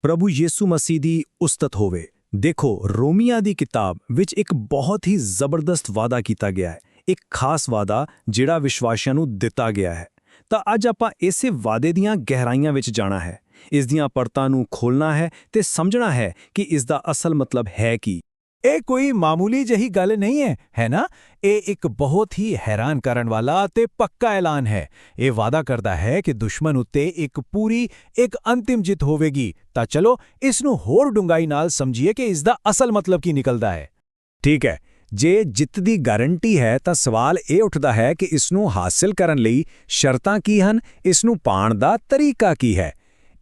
ਪ੍ਰਭੂ ਯਿਸੂ ਮਸੀਹ ਦੀ ਉਸਤਤ ਹੋਵੇ। ਦੇਖੋ, ਰੋਮੀਆਂ ਦੀ ਕਿਤਾਬ ਵਿੱਚ ਇੱਕ ਬਹੁਤ ਹੀ ਜ਼ਬਰਦਸਤ ਵਾਅਦਾ ਕੀਤਾ ਗਿਆ ਹੈ, ਇੱਕ ਖਾਸ ਵਾਅਦਾ ਜਿਹੜਾ ਵਿਸ਼ਵਾਸੀਆਂ ਨੂੰ ਦਿੱਤਾ ਗਿਆ ਹੈ। ਤਾਂ ਅੱਜ ਆਪਾਂ ਇਸੇ ਵਾਅਦੇ ਦੀਆਂ ਗਹਿਰਾਈਆਂ ਵਿੱਚ ਜਾਣਾ ਹੈ, ਇਸ ਦੀਆਂ ਪਰਤਾਂ ਨੂੰ ਖੋਲ੍ਹਣਾ ਹੈ ਤੇ ਸਮਝਣਾ ਹੈ ਕਿ ਇਸ ਦਾ ਅਸਲ ਮਤਲਬ ਹੈ ਕੀ। ਇਹ ਕੋਈ ਮਾਮੂਲੀ ਜਿਹੀ ਗੱਲ ਨਹੀਂ ਹੈ ਨਾ? ਇਹ ਇੱਕ ਬਹੁਤ ਹੀ ਹੈਰਾਨ ਕਰਨ ਵਾਲਾ ਤੇ ਪੱਕਾ ਐਲਾਨ ਹੈ। ਇਹ ਵਾਅਦਾ ਕਰਦਾ ਹੈ ਕਿ ਦੁਸ਼ਮਣ ਉੱਤੇ ਇੱਕ ਅੰਤਿਮ ਜਿੱਤ ਹੋਵੇਗੀ। ਤਾਂ ਚਲੋ ਇਸ ਨੂੰ ਹੋਰ ਡੂੰਘਾਈ ਨਾਲ ਸਮਝੀਏ ਕਿ ਇਸ ਦਾ ਅਸਲ ਮਤਲਬ ਕੀ ਨਿਕਲਦਾ ਹੈ। ਠੀਕ ਹੈ, ਜੇ ਜਿੱਤ ਦੀ ਗਾਰੰਟੀ ਹੈ ਤਾਂ ਸਵਾਲ ਇਹ ਉੱਠਦਾ ਹੈ ਕਿ ਇਸ ਨੂੰ ਹਾਸਲ ਕਰਨ ਲਈ ਸ਼ਰਤਾਂ ਕੀ ਹਨ, ਇਸ ਨੂੰ ਪਾਉਣ ਦਾ ਤਰੀਕਾ ਕੀ ਹੈ।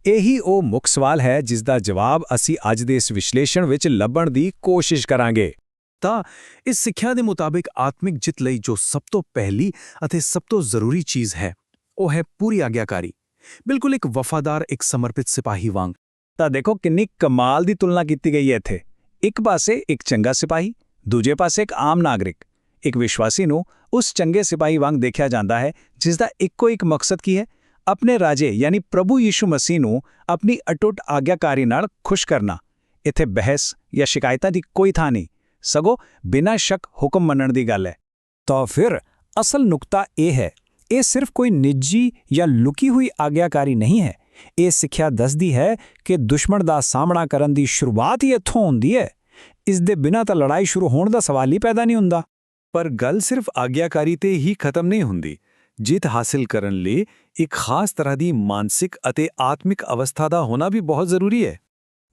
ਇਹੀ ਉਹ ਮੁੱਖ ਸਵਾਲ ਹੈ ਜਿਸ ਦਾ ਜਵਾਬ ਅਸੀਂ ਅੱਜ ਦੇ ਇਸ ਵਿਸ਼ਲੇਸ਼ਣ ਵਿੱਚ ਲੱਭਣ ਦੀ ਕੋਸ਼ਿਸ਼ ਕਰਾਂਗੇ। ਤਾਂ ਇਸ ਸਿੱਖਿਆ ਦੇ ਮੁਤਾਬਿਕ ਆਤਮਿਕ ਜਿੱਤ ਲਈ ਜੋ ਸਭ ਤੋਂ ਪਹਿਲੀ ਅਤੇ ਸਭ ਤੋਂ ਜ਼ਰੂਰੀ ਚੀਜ਼ ਹੈ, ਉਹ ਹੈ ਪੂਰੀ ਆਗਿਆਕਾਰੀ। ਬਿਲਕੁਲ ਇੱਕ ਵਫਾਦਾਰ, ਇੱਕ ਸਮਰਪਿਤ ਸਿਪਾਹੀ ਵਾਂਗ। ਤਾਂ ਦੇਖੋ ਕਿੰਨੀ ਕਮਾਲ ਦੀ ਤੁਲਨਾ ਕੀਤੀ ਗਈ ਹੈ ਇੱਥੇ। ਇੱਕ ਪਾਸੇ ਇੱਕ ਚੰਗਾ ਸਿਪਾਹੀ, ਦੂਜੇ ਪਾਸੇ ਇੱਕ ਆਮ ਨਾਗਰਿਕ। ਇੱਕ ਵਿਸ਼ਵਾਸੀ ਨੂੰ ਉਸ ਚੰਗੇ ਸਿਪਾਹੀ ਵਾਂਗ ਦੇਖਿਆ ਜਾਂਦਾ ਹੈ ਜਿਸ ਦਾ ਇੱਕੋ ਇੱਕ ਮਕਸਦ ਕੀ ਹੈ, ਆਪਣੇ ਰਾਜੇ ਯਾਨੀ ਪ੍ਰਭੂ ਯਿਸੂ ਮਸੀਹ ਨੂੰ ਆਪਣੀ ਅਟੁੱਟ ਆਗਿਆਕਾਰੀ ਨਾਲ ਖੁਸ਼ ਕਰਨਾ। ਇੱਥੇ ਬਹਿਸ ਜਾਂ ਸ਼ਿਕਾਇਤਾਂ ਦੀ ਕੋਈ ਥਾਂ ਨਹੀਂ, ਸਗੋਂ ਬਿਨਾਂ ਸ਼ੱਕ ਹੁਕਮ ਮੰਨਣ ਦੀ ਗੱਲ ਹੈ। ਤਾਂ ਫਿਰ ਅਸਲ ਨੁਕਤਾ ਇਹ ਹੈ, ਇਹ ਸਿਰਫ ਕੋਈ ਨਿੱਜੀ ਜਾਂ ਲੁਕੀ ਹੋਈ ਆਗਿਆਕਾਰੀ ਨਹੀਂ ਹੈ। ਇਹ ਸਿੱਖਿਆ ਦੱਸਦੀ ਹੈ ਕਿ ਦੁਸ਼ਮਣ ਦਾ ਸਾਹਮਣਾ ਕਰਨ ਦੀ ਸ਼ੁਰੂਆਤ ਹੀ ਇੱਥੋਂ ਹੁੰਦੀ ਹੈ। ਇਸ ਦੇ ਬਿਨਾਂ ਤਾਂ ਲੜਾਈ ਸ਼ੁਰੂ ਹੋਣ ਦਾ ਸਵਾਲ ਹੀ ਪੈਦਾ ਨਹੀਂ ਹੁੰਦਾ। ਪਰ ਗੱਲ ਸਿਰਫ ਆਗਿਆਕਾਰੀ ਤੇ ਹੀ ਖਤਮ ਨਹੀਂ ਹੁੰਦੀ। ਜਿੱਤ ਹਾਸਲ ਕਰਨ ਲਈ ਇੱਕ ਖਾਸ ਤਰ੍ਹਾਂ ਦੀ ਮਾਨਸਿਕ ਅਤੇ ਆਤਮਿਕ ਅਵਸਥਾ ਦਾ ਹੋਣਾ ਵੀ ਬਹੁਤ ਜ਼ਰੂਰੀ ਹੈ।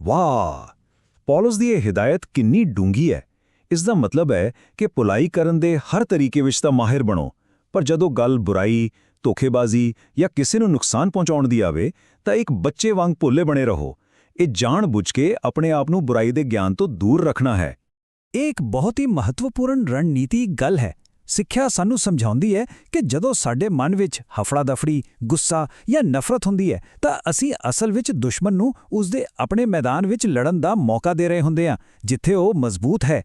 ਵਾਹ! ਪੌਲਸ ਦੀ ਇਹ ਹਿਦਾਇਤ ਕਿੰਨੀ ਡੂੰਘੀ ਹੈ। ਇਸ ਦਾ ਮਤਲਬ ਹੈ ਕਿ ਭੁਲਾਈ ਕਰਨ ਦੇ ਹਰ ਤਰੀਕੇ ਵਿੱਚ ਤਾਂ ਮਾਹਿਰ ਬਣੋ, ਪਰ ਜਦੋਂ ਗੱਲ ਬੁਰਾਈ, ਧੋਖੇਬਾਜ਼ੀ ਜਾਂ ਕਿਸੇ ਨੂੰ ਨੁਕਸਾਨ ਪਹੁੰਚਾਉਣ ਦੀ ਆਵੇ ਤਾਂ ਇੱਕ ਬੱਚੇ ਵਾਂਗ ਭੋਲੇ ਬਣੇ ਰਹੋ। ਇਹ ਜਾਣ-ਬੁੱਝ ਕੇ ਆਪਣੇ ਆਪ ਨੂੰ ਬੁਰਾਈ ਦੇ ਗਿਆਨ ਤੋਂ ਦੂਰ ਰੱਖਣਾ ਹੈ। ਇਹ ਇੱਕ ਬਹੁਤ ਹੀ ਮਹੱਤਵਪੂਰਨ ਰਣਨੀਤੀ ਗੱਲ ਹੈ। ਸਿੱਖਿਆ ਸਾਨੂੰ ਸਮਝਾਉਂਦੀ ਹੈ ਕਿ ਜਦੋਂ ਸਾਡੇ ਮਨ ਵਿੱਚ ਹਫੜਾ-ਦਫੜੀ, ਗੁੱਸਾ ਜਾਂ ਨਫ਼ਰਤ ਹੁੰਦੀ ਹੈ ਤਾਂ ਅਸੀਂ ਅਸਲ ਵਿੱਚ ਦੁਸ਼ਮਣ ਨੂੰ ਉਸਦੇ ਆਪਣੇ ਮੈਦਾਨ ਵਿੱਚ ਲੜਨ ਦਾ ਮੌਕਾ ਦੇ ਰਹੇ ਹੁੰਦੇ ਹਾਂ, ਜਿੱਥੇ ਉਹ ਮਜ਼ਬੂਤ ਹੈ।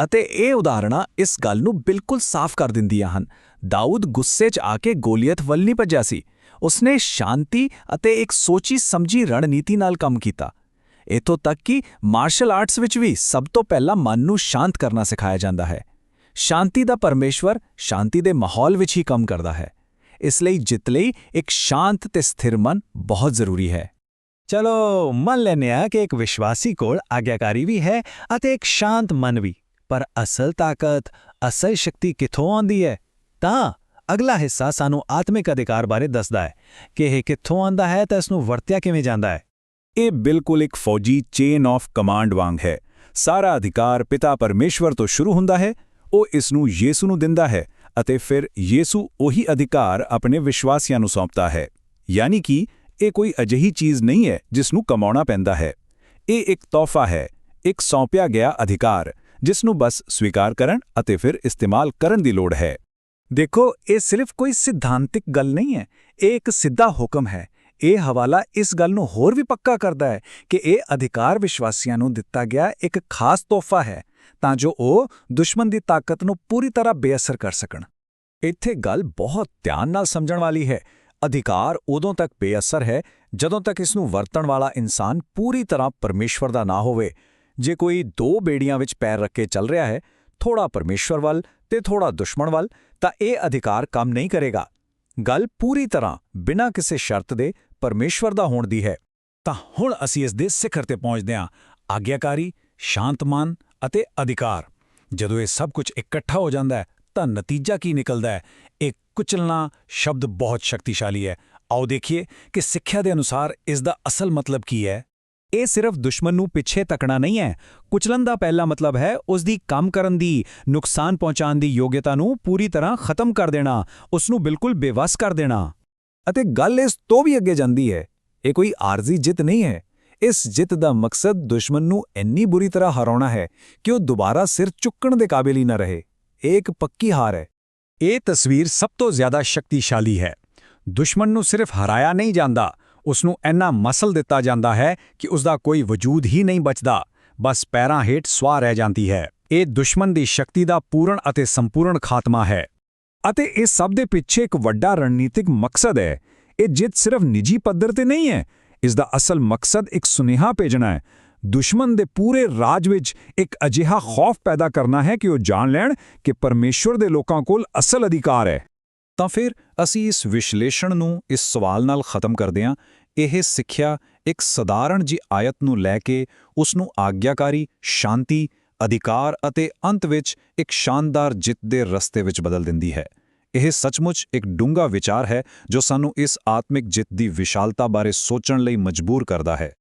ਅਤੇ ਇਹ ਉਦਾਹਰਣਾਂ ਇਸ ਗੱਲ ਨੂੰ ਬਿਲਕੁਲ ਸਾਫ਼ ਕਰ ਦਿੰਦੀਆਂ ਹਨ। ਦਾਊਦ ਗੁੱਸੇ 'ਚ ਆ ਕੇ ਗੋਲੀਅਤ ਵੱਲ ਨਹੀਂ ਭੱਜਿਆ ਸੀ। ਉਸਨੇ ਸ਼ਾਂਤੀ ਅਤੇ ਇੱਕ ਸੋਚੀ-ਸਮਝੀ ਰਣਨੀਤੀ ਨਾਲ ਕੰਮ ਕੀਤਾ। ਇੱਥੋਂ ਤੱਕ ਕਿ ਮਾਰਸ਼ਲ ਆਰਟਸ ਵਿੱਚ ਵੀ ਸਭ ਤੋਂ ਪਹਿਲਾਂ ਮਨ ਨੂੰ ਸ਼ਾਂਤ ਕਰਨਾ ਸਿਖਾਇਆ ਜਾਂਦਾ ਹੈ। ਸ਼ਾਂਤੀ ਦਾ ਪਰਮੇਸ਼ਵਰ ਸ਼ਾਂਤੀ ਦੇ ਮਾਹੌਲ ਵਿੱਚ ਹੀ ਕੰਮ ਕਰਦਾ ਹੈ। ਇਸ ਲਈ ਜਿੱਤ ਲਈ ਇੱਕ ਸ਼ਾਂਤ ਤੇ ਸਥਿਰ ਮਨ ਬਹੁਤ ਜ਼ਰੂਰੀ ਹੈ। ਚਲੋ ਮੰਨ ਲੈਂਦੇ ਹਾਂ ਕਿ ਇੱਕ ਵਿਸ਼ਵਾਸੀ ਕੋਲ ਆਗਿਆਕਾਰੀ ਵੀ ਹੈ ਅਤੇ ਇੱਕ ਸ਼ਾਂਤ ਮਨ ਵੀ। ਪਰ ਅਸਲ ਤਾਕਤ, ਅਸਲ ਸ਼ਕਤੀ ਕਿੱਥੋਂ ਆਉਂਦੀ ਹੈ? ਤਾਂ ਅਗਲਾ ਹਿੱਸਾ ਸਾਨੂੰ ਆਤਮਿਕ ਅਧਿਕਾਰ ਬਾਰੇ ਦੱਸਦਾ ਹੈ ਕਿ ਇਹ ਕਿੱਥੋਂ ਆਉਂਦਾ ਹੈ ਤਾਂ ਇਸ ਨੂੰ ਵਰਤਿਆ ਕਿਵੇਂ ਜਾਂਦਾ ਹੈ। ਇਹ ਬਿਲਕੁਲ ਇੱਕ ਫੌਜੀ ਚੇਨ ਆਫ ਕਮਾਂਡ ਵਾਂਗ ਹੈ। ਸਾਰਾ ਅਧਿਕਾਰ ਪਿਤਾ ਪਰਮੇਸ਼ਵਰ ਤੋਂ ਸ਼ੁਰੂ ਹੁੰਦਾ ਹੈ, ਉਹ ਇਸ ਨੂੰ ਯਿਸੂ ਨੂੰ ਦਿੰਦਾ ਹੈ ਅਤੇ ਫਿਰ ਯਿਸੂ ਉਹੀ ਅਧਿਕਾਰ ਆਪਣੇ ਵਿਸ਼ਵਾਸੀਆਂ ਨੂੰ ਸੌਂਪਦਾ ਹੈ। ਯਾਨੀ ਕਿ ਇਹ ਕੋਈ ਅਜਿਹੀ ਚੀਜ਼ ਨਹੀਂ ਹੈ ਜਿਸ ਨੂੰ ਕਮਾਉਣਾ ਪੈਂਦਾ ਹੈ। ਇਹ ਇੱਕ ਤੋਹਫਾ ਹੈ, ਇੱਕ ਸੌਂਪਿਆ ਗਿਆ ਅਧਿਕਾਰ ਜਿਸ ਨੂੰ ਬਸ ਸਵੀਕਾਰ ਕਰਨ ਅਤੇ ਫਿਰ ਇਸਤੇਮਾਲ ਕਰਨ ਦੀ ਲੋੜ ਹੈ। ਦੇਖੋ, ਇਹ ਸਿਰਫ ਕੋਈ ਸਿਧਾਂਤਿਕ ਗੱਲ ਨਹੀਂ ਹੈ, ਇਹ ਇੱਕ ਸਿੱਧਾ ਹੁਕਮ ਹੈ। ਇਹ ਹਵਾਲਾ ਇਸ ਗੱਲ ਨੂੰ ਹੋਰ ਵੀ ਪੱਕਾ ਕਰਦਾ ਹੈ ਕਿ ਇਹ ਅਧਿਕਾਰ ਵਿਸ਼ਵਾਸੀਆਂ ਨੂੰ ਦਿੱਤਾ ਗਿਆ ਇੱਕ ਖਾਸ ਤੋਹਫਾ ਹੈ ਤਾਂ ਜੋ ਉਹ ਦੁਸ਼ਮਣ ਦੀ ਤਾਕਤ ਨੂੰ ਪੂਰੀ ਤਰ੍ਹਾਂ ਬੇਅਸਰ ਕਰ ਸਕਣ। ਇੱਥੇ ਗੱਲ ਬਹੁਤ ਧਿਆਨ ਨਾਲ ਸਮਝਣ ਵਾਲੀ ਹੈ। ਅਧਿਕਾਰ ਉਦੋਂ ਤੱਕ ਬੇਅਸਰ ਹੈ ਜਦੋਂ ਤੱਕ ਇਸ ਨੂੰ ਵਰਤਣ ਵਾਲਾ ਇਨਸਾਨ ਪੂਰੀ ਤਰ੍ਹਾਂ ਪਰਮੇਸ਼ਵਰ ਦਾ ਨਾ ਹੋਵੇ। ਜੇ ਕੋਈ ਦੋ ਬੇੜੀਆਂ ਵਿੱਚ ਪੈਰ ਰੱਖ ਕੇ ਚੱਲ ਰਿਹਾ ਹੈ, ਥੋੜਾ ਪਰਮੇਸ਼ਵਰ ਵੱਲ ਤੇ ਥੋੜਾ ਦੁਸ਼ਮਣ ਵੱਲ, ਤਾਂ ਇਹ ਅਧਿਕਾਰ ਕੰਮ ਨਹੀਂ ਕਰੇਗਾ। ਗੱਲ ਪੂਰੀ ਤਰ੍ਹਾਂ ਬਿਨਾਂ ਕਿਸੇ ਸ਼ਰਤ ਦੇ ਪਰਮੇਸ਼ਵਰ ਦਾ ਹੋਣ ਦੀ ਹੈ। ਤਾਂ ਹੁਣ ਅਸੀਂ ਇਸ ਦੇ ਸਿਖਰ ਤੇ ਪਹੁੰਚਦੇ ਹਾਂ, ਆਗਿਆਕਾਰੀ, ਸ਼ਾਂਤ ਮਨ ਅਤੇ ਅਧਿਕਾਰ। ਜਦੋਂ ਇਹ ਸਭ ਕੁਝ ਇਕੱਠਾ ਹੋ ਜਾਂਦਾ ਹੈ ਤਾਂ ਨਤੀਜਾ ਕੀ ਨਿਕਲਦਾ ਹੈ? ਇਹ ਕੁਚਲਣਾ ਸ਼ਬਦ ਬਹੁਤ ਸ਼ਕਤੀਸ਼ਾਲੀ ਹੈ। ਆਓ ਦੇਖੀਏ ਕਿ ਸਿੱਖਿਆ ਦੇ ਅਨੁਸਾਰ ਇਸ ਦਾ ਅਸਲ ਮਤਲਬ ਕੀ ਹੈ। ਇਹ ਸਿਰਫ ਦੁਸ਼ਮਣ ਨੂੰ ਪਿੱਛੇ ਤੱਕਣਾ ਨਹੀਂ ਹੈ। ਕੁਚਲਣ ਦਾ ਪਹਿਲਾ ਮਤਲਬ ਹੈ ਉਸ ਦੀ ਕੰਮ ਕਰਨ ਦੀ, ਨੁਕਸਾਨ ਪਹੁੰਚਾਉਣ ਦੀ ਯੋਗਤਾ ਨੂੰ ਪੂਰੀ ਤਰ੍ਹਾਂ ਖਤਮ ਕਰ ਦੇਣਾ, ਉਸ ਨੂੰ ਬਿਲਕੁਲ ਬੇਵੱਸ ਕਰ ਦੇਣਾ। ਅਤੇ ਗੱਲ ਇਸ ਤੋਂ ਵੀ ਅੱਗੇ ਜਾਂਦੀ ਹੈ। ਇਹ ਕੋਈ ਆਰਜ਼ੀ ਜਿੱਤ ਨਹੀਂ ਹੈ। ਇਸ ਜਿੱਤ ਦਾ ਮਕਸਦ ਦੁਸ਼ਮਣ ਨੂੰ ਇੰਨੀ ਬੁਰੀ ਤਰ੍ਹਾਂ ਹਰਾਉਣਾ ਹੈ ਕਿ ਉਹ ਦੁਬਾਰਾ ਸਿਰ ਚੁੱਕਣ ਦੇ ਕਾਬਿਲ ਹੀ ਨਾ ਰਹੇ। ਇਹ ਇੱਕ ਪੱਕੀ ਹਾਰ ਹੈ। ਇਹ ਤਸਵੀਰ ਸਭ ਤੋਂ ਜ਼ਿਆਦਾ ਸ਼ਕਤੀਸ਼ਾਲੀ ਹੈ। ਦੁਸ਼ਮਣ ਨੂੰ ਸਿਰਫ ਹਰਾਇਆ ਨਹੀਂ ਜਾਂਦਾ, ਉਸ ਨੂੰ ਇੰਨਾ ਮਸਲ ਦਿੱਤਾ ਜਾਂਦਾ ਹੈ ਕਿ ਉਸ ਦਾ ਕੋਈ ਵਜੂਦ ਹੀ ਨਹੀਂ ਬਚਦਾ, ਬਸ ਪੈਰਾਂ ਹੇਠ ਸਵਾਹ ਰਹਿ ਜਾਂਦੀ ਹੈ। ਇਹ ਦੁਸ਼ਮਣ ਦੀ ਸ਼ਕਤੀ ਦਾ ਪੂਰਨ ਅਤੇ ਸੰਪੂਰਨ ਖਾਤਮਾ ਹੈ। ਅਤੇ ਇਸ ਸਭ ਦੇ ਪਿੱਛੇ ਇੱਕ ਵੱਡਾ ਰਣਨੀਤਿਕ ਮਕਸਦ ਹੈ। ਇਹ ਜਿੱਤ ਸਿਰਫ ਨਿੱਜੀ ਪੱਧਰ ਤੇ ਨਹੀਂ ਹੈ, ਇਸ ਦਾ ਅਸਲ ਮਕਸਦ ਇੱਕ ਸੁਨੇਹਾ ਭੇਜਣਾ ਹੈ। ਦੁਸ਼ਮਣ ਦੇ ਪੂਰੇ ਰਾਜ ਵਿੱਚ ਇੱਕ ਅਜਿਹਾ ਖੌਫ ਪੈਦਾ ਕਰਨਾ ਹੈ ਕਿ ਉਹ ਜਾਣ ਲੈਣ ਕਿ ਪਰਮੇਸ਼ਵਰ ਦੇ ਲੋਕਾਂ ਕੋਲ ਅਸਲ ਅਧਿਕਾਰ ਹੈ। ਤਾਂ ਫਿਰ ਅਸੀਂ ਇਸ ਵਿਸ਼ਲੇਸ਼ਣ ਨੂੰ ਇਸ ਸਵਾਲ ਨਾਲ ਖਤਮ ਕਰਦੇ ਹਾਂ, ਇਹ ਸਿੱਖਿਆ ਇੱਕ ਸਧਾਰਨ ਜੀ ਆਇਤ ਨੂੰ ਲੈ ਕੇ ਉਸ ਨੂੰ ਆਗਿਆਕਾਰੀ, ਸ਼ਾਂਤੀ, ਅਧਿਕਾਰ ਅਤੇ ਅੰਤ ਵਿੱਚ ਇੱਕ ਸ਼ਾਨਦਾਰ ਜਿੱਤ ਦੇ ਰਸਤੇ ਵਿੱਚ ਬਦਲ ਦਿੰਦੀ ਹੈ। ਇਹ ਸੱਚਮੁੱਚ ਇੱਕ ਡੂੰਘਾ ਵਿਚਾਰ ਹੈ ਜੋ ਸਾਨੂੰ ਇਸ ਆਤਮਿਕ ਜਿੱਤ ਦੀ ਵਿਸ਼ਾਲਤਾ ਬਾਰੇ ਸੋਚਣ ਲਈ ਮਜਬੂਰ ਕਰਦਾ ਹੈ।